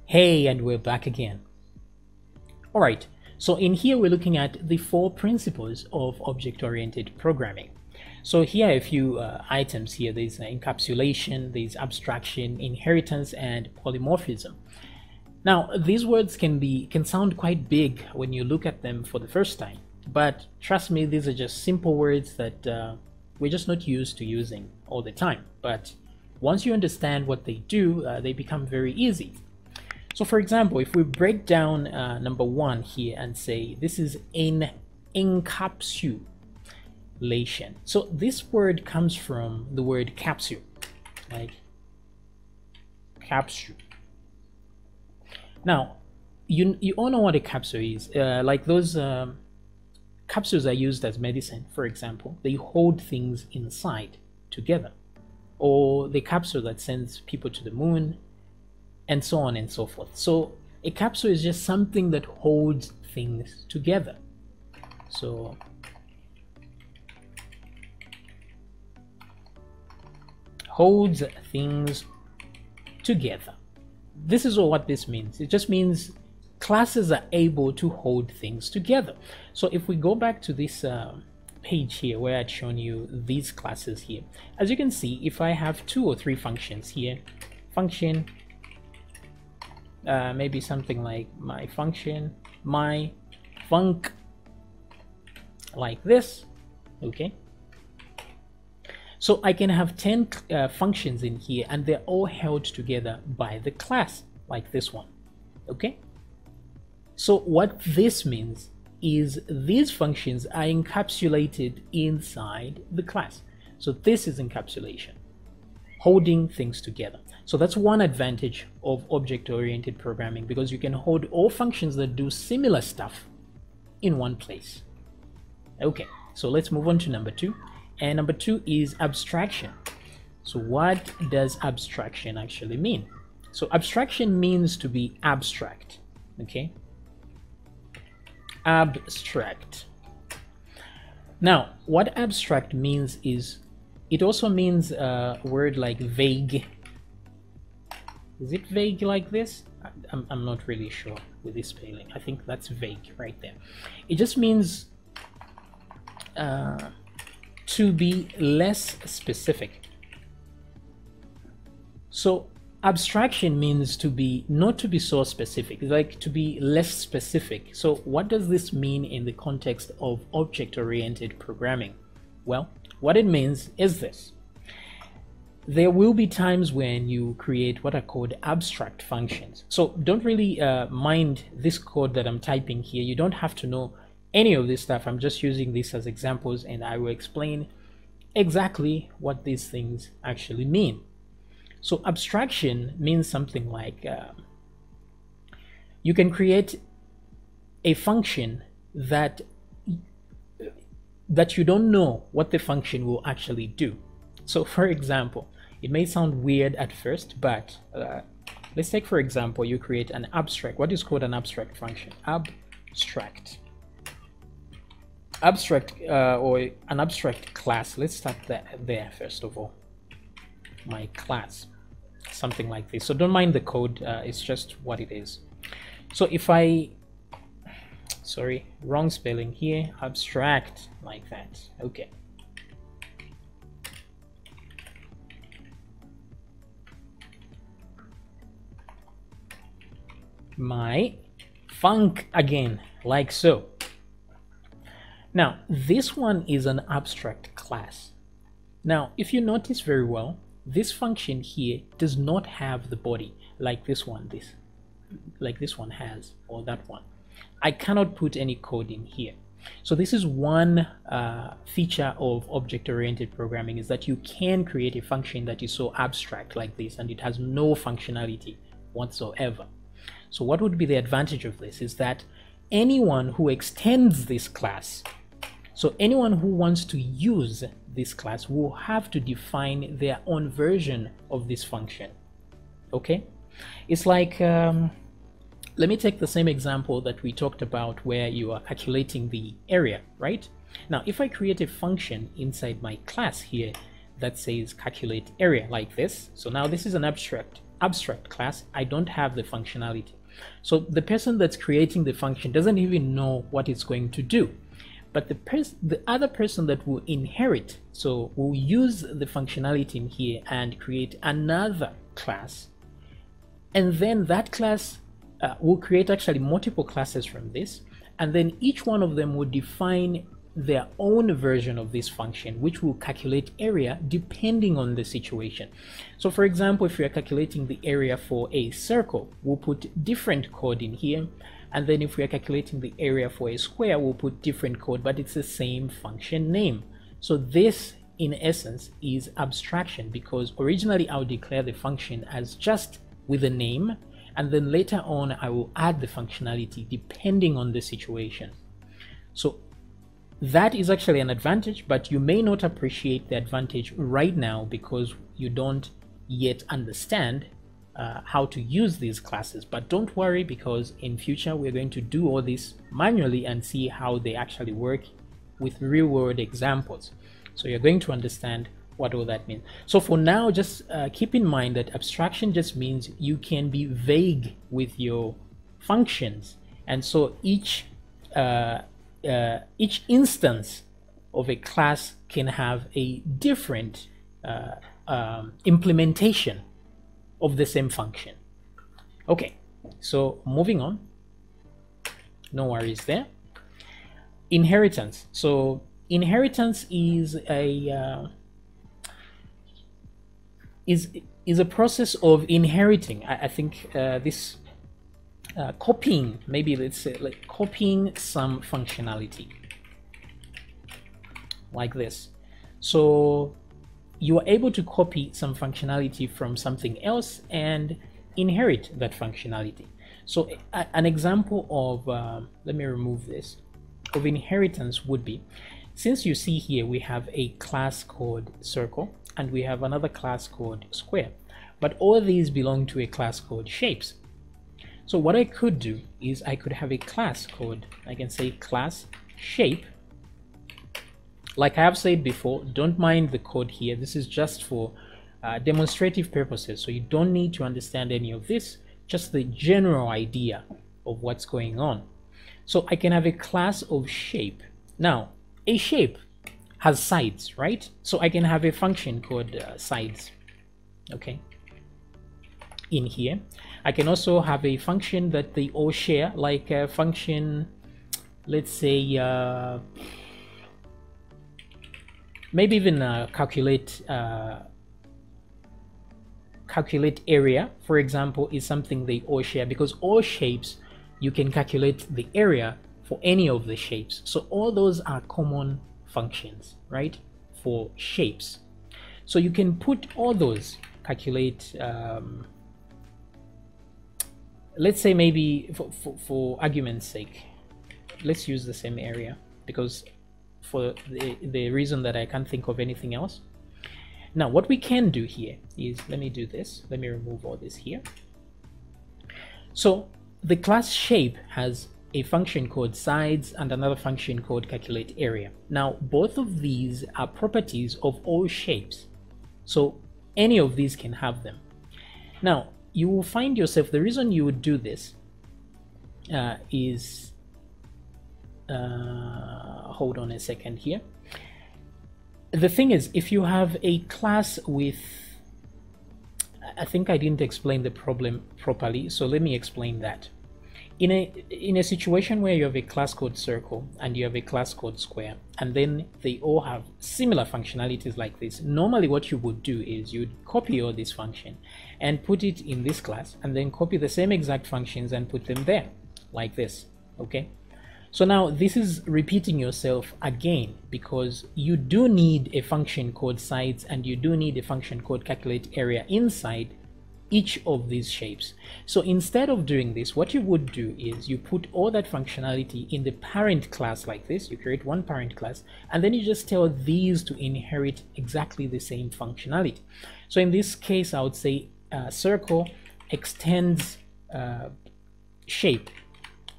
Hey, and we're back again. All right, so in here we're looking at the 4 principles of object-oriented programming. So here are a few items here. There's encapsulation, there's abstraction, inheritance, and polymorphism. Now, these words can sound quite big when you look at them for the first time, but trust me, these are just simple words that we're just not used to using all the time. But once you understand what they do, they become very easy. So for example, if we break down number 1 here and say this is an encapsulation. So this word comes from the word capsule, like capsule. Now, you all know what a capsule is. Like those capsules are used as medicine, for example. They hold things inside together. Or the capsule that sends people to the moon, and so on and so forth. So a capsule is just something that holds things together. So holds things together. This is what this means. It just means classes are able to hold things together. So if we go back to this page here where I'd shown you these classes here, as you can see, if I have 2 or 3 functions here, function, maybe something like my function, my func, like this, okay? So I can have 10 functions in here and they're all held together by the class, like this one, okay? So what this means is these functions are encapsulated inside the class. So this is encapsulation, holding things together. So that's one advantage of object-oriented programming, because you can hold all functions that do similar stuff in one place. Okay, so let's move on to number 2. And number 2 is abstraction. So what does abstraction actually mean? So abstraction means to be abstract, okay? Abstract. Now, what abstract means is, it also means a word like vague. Is it vague like this? I'm not really sure with this spelling. I think that's vague right there. It just means to be less specific. So abstraction means to be not to be so specific, like to be less specific. So what does this mean in the context of object-oriented programming? Well, what it means is this. There will be times when you create what are called abstract functions. So don't really mind this code that I'm typing here. You don't have to know any of this stuff. I'm just using this as examples, and I will explain exactly what these things actually mean. So abstraction means something like you can create a function that you don't know what the function will actually do. So for example, it may sound weird at first, but let's take, for example, you create an abstract, what is called an abstract function, abstract or an abstract class. Let's start there first of all, my class, something like this. So don't mind the code, it's just what it is. So if I, sorry, wrong spelling here, abstract, like that, okay. My func again, like so. Now this one is an abstract class. Now if you notice very well, this function here does not have the body like this one has, or that one. I cannot put any code in here. So this is one feature of object-oriented programming, is that you can create a function that is so abstract like this and it has no functionality whatsoever. So what would be the advantage of this is that anyone who extends this class, so anyone who wants to use this class, will have to define their own version of this function, okay? It's like, let me take the same example that we talked about where you are calculating the area, right? Now, if I create a function inside my class here that says calculate area like this, so now this is an abstract abstract class, I don't have the functionality. So the person that's creating the function doesn't even know what it's going to do. But the other person that will inherit, so will use the functionality in here and create another class, and then that class will create actually multiple classes from this, and then each one of them will define their own version of this function, which will calculate area depending on the situation. So for example, if we are calculating the area for a circle, we'll put different code in here. And then if we are calculating the area for a square, we'll put different code, but it's the same function name. So this, in essence, is abstraction, because originally I would declare the function as just with a name, and then later on I will add the functionality depending on the situation. So that is actually an advantage, but you may not appreciate the advantage right now because you don't yet understand how to use these classes. But don't worry, because in future we're going to do all this manually and see how they actually work with real-world examples. So you're going to understand what all that means. So for now, just keep in mind that abstraction just means you can be vague with your functions, and so each instance of a class can have a different implementation of the same function. Okay, so moving on, no worries there. Inheritance. So inheritance is a process of inheriting. I think this copying, maybe let's say like copying some functionality like this. So you are able to copy some functionality from something else and inherit that functionality. So an example of, let me remove this, of inheritance would be, since you see here we have a class called circle and we have another class called square, but all these belong to a class called shapes. So what I could do is I could have a class called, I can say class shape. Like I have said before, don't mind the code here. This is just for demonstrative purposes. So you don't need to understand any of this, just the general idea of what's going on. So I can have a class of shape. Now, a shape has sides, right? So I can have a function called sides, okay? In here, I can also have a function that they all share, like a function, let's say, maybe even calculate area, for example, is something they all share, because all shapes, you can calculate the area for any of the shapes. So all those are common functions, right, for shapes. So you can put all those, calculate, let's say maybe for argument's sake, let's use the same area, because for the reason that I can't think of anything else. Now what we can do here is, let me do this, let me remove all this here. So the class shape has a function called sides and another function called calculate area. Now both of these are properties of all shapes, so any of these can have them. Now you will find yourself, the reason you would do this is hold on a second here. The thing is, if you have a class with, I think I didn't explain the problem properly, so let me explain that. In a situation where you have a class called circle and you have a class called square, and then they all have similar functionalities like this, normally what you would do is you'd copy all this function and put it in this class, and then copy the same exact functions and put them there like this, okay? So now this is repeating yourself again, because you do need a function called sides and you do need a function called calculate area inside each of these shapes. So instead of doing this, what you would do is you put all that functionality in the parent class like this. You create one parent class, and then you just tell these to inherit exactly the same functionality. So in this case, I would say circle extends shape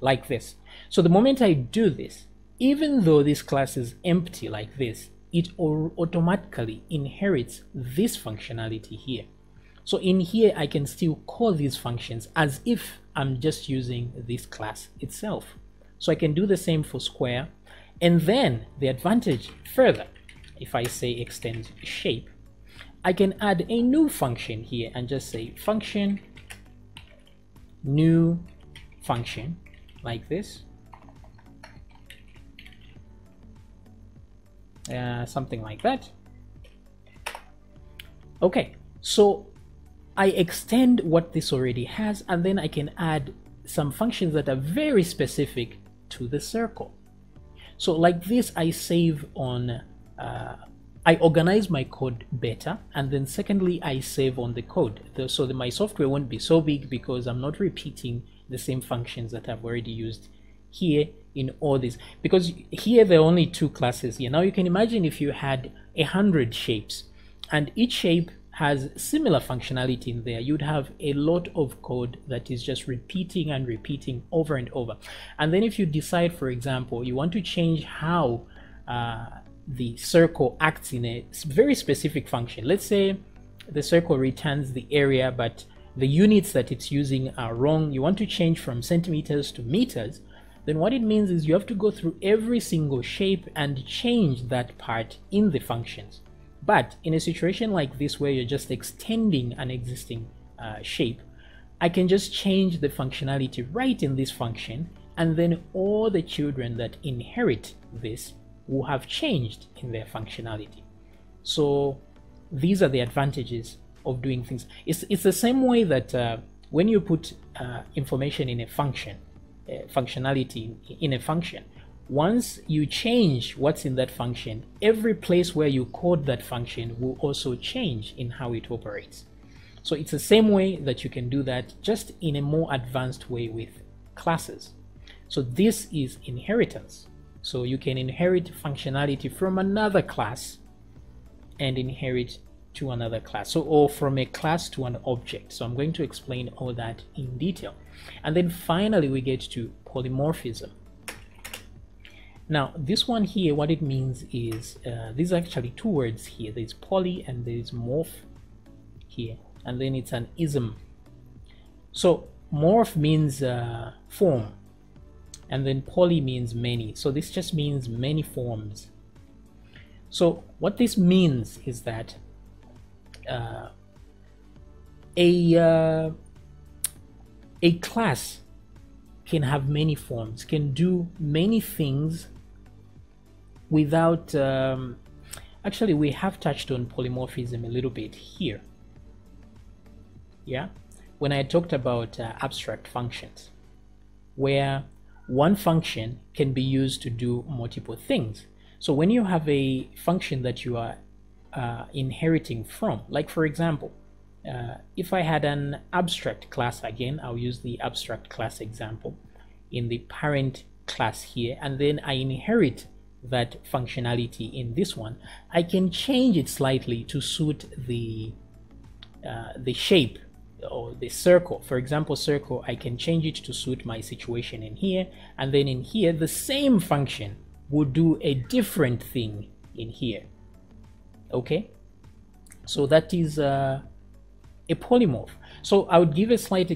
like this. So the moment I do this, even though this class is empty like this, it automatically inherits this functionality here. So in here, I can still call these functions as if I'm just using this class itself. So I can do the same for square. And then the advantage further, if I say extend shape, I can add a new function here and just say function, new function, like this. Something like that. Okay, so I extend what this already has, and then I can add some functions that are very specific to the circle. So like this, I save on, I organize my code better, and then secondly, I save on the code. So that my software won't be so big because I'm not repeating the same functions that I've already used here in all this. Because here there are only 2 classes here. Now you can imagine if you had 100 shapes, and each shape has similar functionality in there, you'd have a lot of code that is just repeating and repeating over and over. And then if you decide, for example, you want to change how the circle acts in a very specific function. Let's say the circle returns the area, but the units that it's using are wrong. You want to change from centimeters to meters. Then what it means is you have to go through every single shape and change that part in the functions. But in a situation like this where you're just extending an existing shape, I can just change the functionality right in this function, and then all the children that inherit this will have changed in their functionality. So these are the advantages of doing things. It's the same way that when you put information in a function, functionality in a function, once you change what's in that function, every place where you code that function will also change in how it operates. So it's the same way that you can do that, just in a more advanced way with classes. So this is inheritance. So you can inherit functionality from another class and inherit to another class, so or from a class to an object. So I'm going to explain all that in detail. And then finally we get to polymorphism. Now this one here, what it means is these are actually 2 words here. There's poly and there's morph here, and then it's an ism. So morph means form, and then poly means many. So this just means many forms. So what this means is that a class can have many forms, can do many things without actually we have touched on polymorphism a little bit here, yeah, when I talked about abstract functions, where one function can be used to do multiple things. So when you have a function that you are inheriting from, like for example, if I had an abstract class, again I'll use the abstract class example, in the parent class here, and then I inherit that functionality in this one, I can change it slightly to suit the shape or the circle. For example, circle, I can change it to suit my situation in here, and then in here the same function would do a different thing in here. Okay, so that is a polymorph. So I would give a slight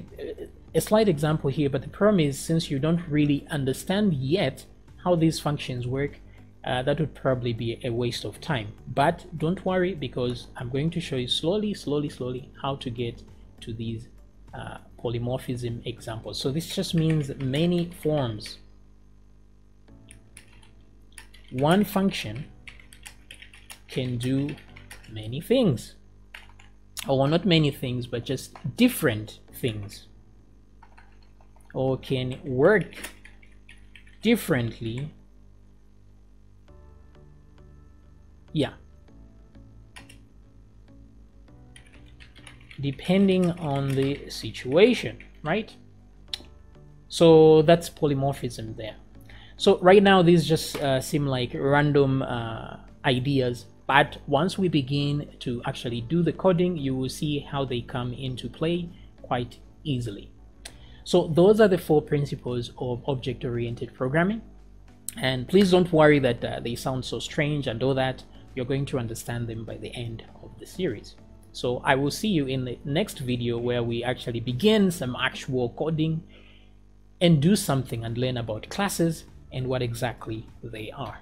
example here, but the problem is, since you don't really understand yet how these functions work, that would probably be a waste of time. But don't worry, because I'm going to show you slowly how to get to these polymorphism examples. So this just means many forms. One function can do many things, or not many things, but just different things, or can work differently, yeah, depending on the situation, right? So that's polymorphism there. So right now these just seem like random ideas, but once we begin to actually do the coding, you will see how they come into play quite easily. So those are the 4 principles of object-oriented programming, and please don't worry that they sound so strange and all that. You're going to understand them by the end of the series. So I will see you in the next video where we actually begin some actual coding and do something and learn about classes and what exactly they are.